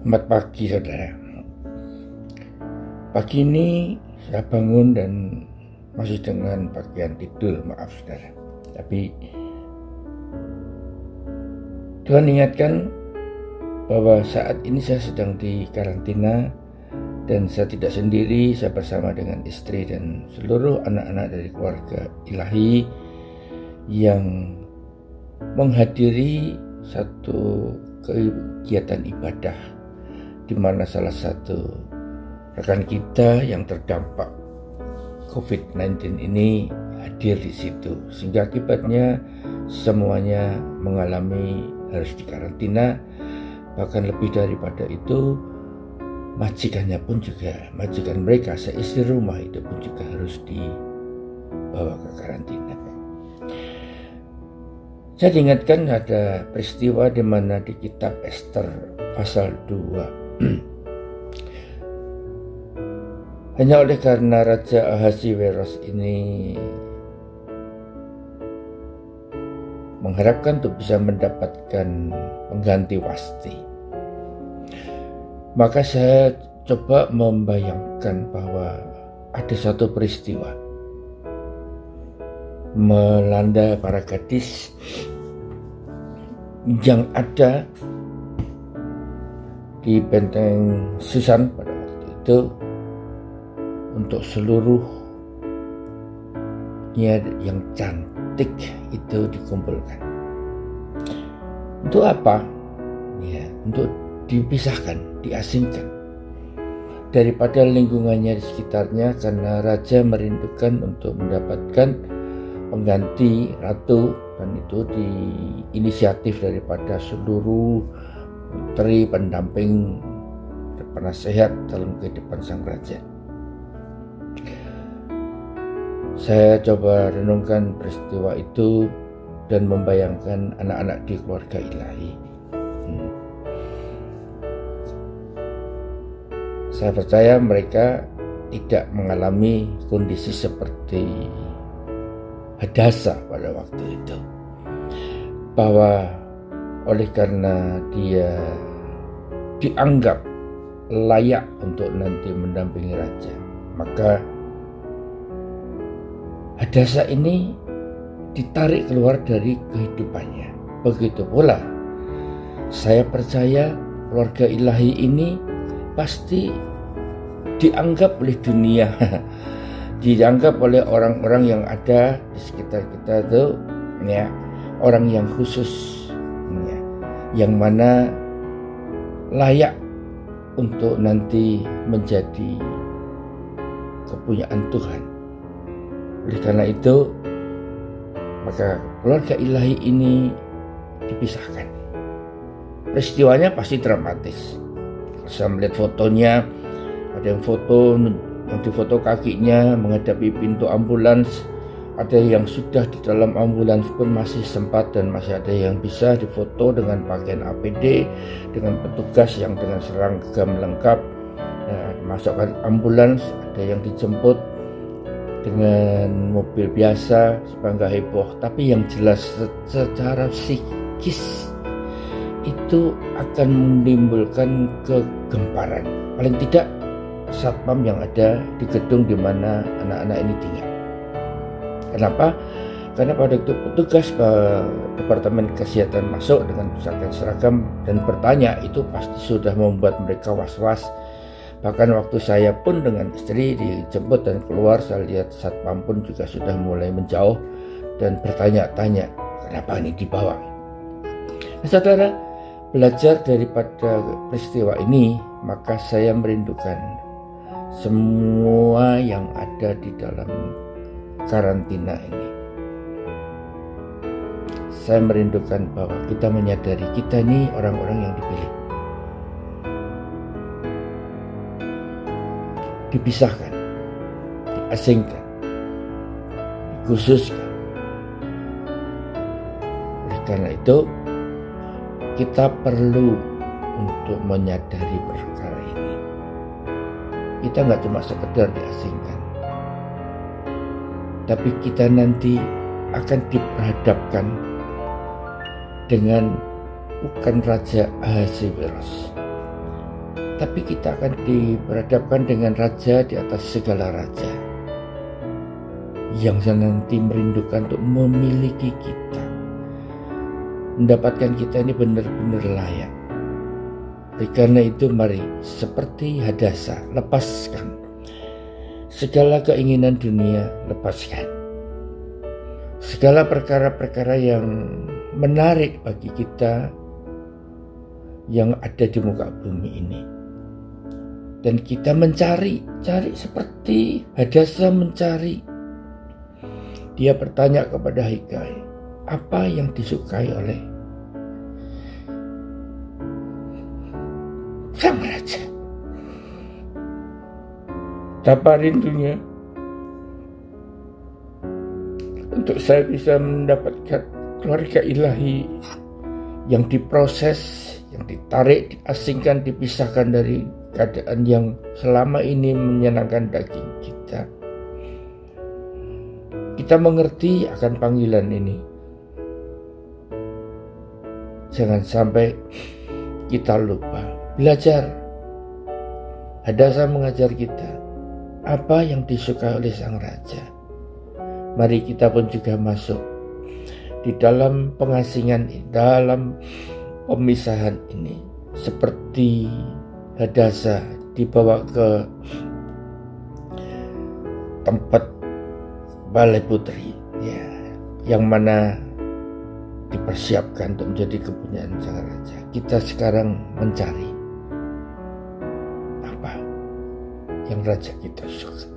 Selamat pagi saudara. Pagi ini saya bangun dan masih dengan pakaian tidur, maaf saudara. Tapi Tuhan ingatkan bahwa saat ini saya sedang di karantina dan saya tidak sendiri, saya bersama dengan istri dan seluruh anak-anak dari keluarga ilahi yang menghadiri satu kegiatan ibadah di mana salah satu rekan kita yang terdampak COVID-19 ini hadir di situ, sehingga akibatnya semuanya mengalami harus dikarantina. Bahkan lebih daripada itu, majikannya pun juga, majikan mereka seistri rumah itu pun juga harus dibawa ke karantina. Saya diingatkan ada peristiwa di mana di kitab Ester pasal 2 hanya oleh karena Raja Ahasiweros ini mengharapkan untuk bisa mendapatkan pengganti Wasti, maka saya coba membayangkan bahwa ada satu peristiwa melanda para gadis yang ada di benteng Susan pada waktu itu untuk seluruhnya yang cantik itu dikumpulkan. Untuk apa? Ya, untuk dipisahkan, diasingkan daripada lingkungannya di sekitarnya, karena raja merindukan untuk mendapatkan pengganti ratu, dan itu di inisiatif daripada seluruh putri pendamping penasehat dalam kehidupan sang raja. Saya coba renungkan peristiwa itu dan membayangkan anak-anak di keluarga ilahi. Saya percaya mereka tidak mengalami kondisi seperti Hadasa pada waktu itu, bahwa oleh karena dia dianggap layak untuk nanti mendampingi raja, maka Hadasa ini ditarik keluar dari kehidupannya. Begitu pula saya percaya keluarga ilahi ini pasti dianggap oleh dunia dianggap oleh orang-orang yang ada di sekitar kita itu ya, orang yang khusus ya, yang mana layak untuk nanti menjadi kepunyaan Tuhan. Oleh karena itu, maka keluarga ilahi ini dipisahkan. Peristiwanya pasti dramatis. Saya melihat fotonya, ada yang foto yang difoto kakinya menghadapi pintu ambulans, ada yang sudah di dalam ambulans pun masih sempat, dan masih ada yang bisa difoto dengan pakaian APD, dengan petugas yang dengan seragam lengkap. Nah, masukkan ambulans, ada yang dijemput dengan mobil biasa supaya nggak heboh. Tapi yang jelas secara psikis itu akan menimbulkan kegemparan, paling tidak satpam yang ada di gedung di mana anak-anak ini tinggal. Kenapa? Karena pada itu petugas Departemen Kesehatan masuk dengan pakaian seragam dan bertanya, itu pasti sudah membuat mereka was-was. Bahkan waktu saya pun dengan istri dijemput dan keluar, saya lihat satpam pun juga sudah mulai menjauh dan bertanya-tanya, kenapa ini dibawa? Nah, saudara, belajar daripada peristiwa ini, maka saya merindukan semua yang ada di dalam karantina ini. Saya merindukan bahwa kita menyadari kita ini orang-orang yang dipilih, dipisahkan, diasingkan, dikhususkan. Oleh karena itu, kita perlu untuk menyadari perkara ini. Kita nggak cuma sekedar diasingkan, tapi kita nanti akan diperhadapkan dengan bukan Raja Ahasiweros, tapi kita akan diperhadapkan dengan raja di atas segala raja yang nanti merindukan untuk memiliki kita, mendapatkan kita ini benar-benar layak. Oleh karena itu mari seperti Hadasa, lepaskan segala keinginan dunia, lepaskan segala perkara-perkara yang menarik bagi kita yang ada di muka bumi ini. Dan kita cari seperti Hadasa mencari. Dia bertanya kepada Hegai, apa yang disukai oleh sang raja? Betapa rindunya untuk saya bisa mendapatkan keluarga ilahi yang diproses, yang ditarik, diasingkan, dipisahkan dari keadaan yang selama ini menyenangkan daging kita. Kita mengerti akan panggilan ini. Jangan sampai kita lupa. Belajar. Hadasa mengajar kita apa yang disukai oleh sang raja. Mari kita pun juga masuk di dalam pengasingan, dalam pemisahan ini. Seperti Hadasa dibawa ke tempat balai putri, ya, yang mana dipersiapkan untuk menjadi kepunyaan sang raja. Kita sekarang mencari apa yang raja kita suka.